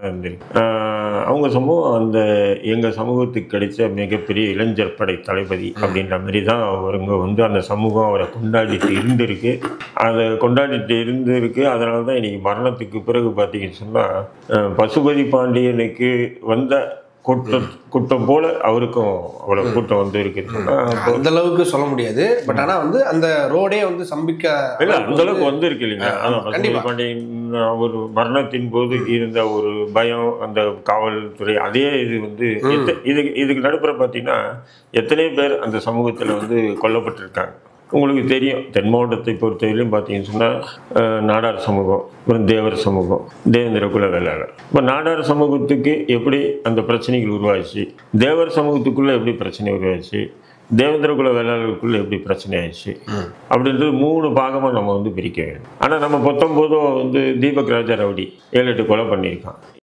இருந்திருக்கு. அவங்க சமூகம் அந்த எங்கள் சமூகத்துக்கு கிடைச்ச மிகப்பெரிய இளைஞர் படை தளபதி அப்படின்ற மாதிரி தான் அவருங்க வந்து அந்த சமூகம் அவரை கொண்டாடிட்டு இருந்திருக்கு. அதை கொண்டாடிட்டு இருந்திருக்கு. அதனால தான் இன்னைக்கு மரணத்துக்கு பிறகு பார்த்தீங்கன்னு சொன்னால் பசுபதி பாண்டியனுக்கு வந்த கூட்டம் போல அவருக்கும் அவ்வளவு கூட்டம் வந்து இருக்குது. அந்த அளவுக்கு சொல்ல முடியாது. பட் ஆனா வந்து அந்த ரோடே வந்து சம்பிக்க இல்ல அந்த அளவுக்கு வந்து இருக்கு இல்லைங்க. பசுபதி பாண்டியன் ஒரு மரணத்தின் போது இருந்த ஒரு பயம், அந்த காவல்துறை, அதே இது வந்து இதுக்கு நடுப்புற பார்த்தீங்கன்னா எத்தனை பேர் அந்த சமூகத்தில் வந்து கொல்லப்பட்டிருக்காங்க. உங்களுக்கு தெரியும், தென் மாவட்டத்தை பொறுத்தவரையிலும் பார்த்தீங்கன்னு சொன்னால் நாடார் சமூகம், அப்புறம் தேவர் சமூகம், தேவேந்திர குல வேளாளர். இப்போ நாடார் சமூகத்துக்கு எப்படி அந்த பிரச்சனைகள் உருவாச்சு, தேவர் சமூகத்துக்குள்ளே எப்படி பிரச்சனை உருவாச்சு, தேவேந்திர குல வேளாளருக்குள்ளே எப்படி பிரச்சனை ஆயிடுச்சு அப்படின்றது 3 பாகமாக நம்ம வந்து பிரிக்க வேண்டும். ஆனால் நம்ம 19 வந்து தீபக் ராஜா ரவுடி 7-8 கொலை பண்ணியிருக்கான்.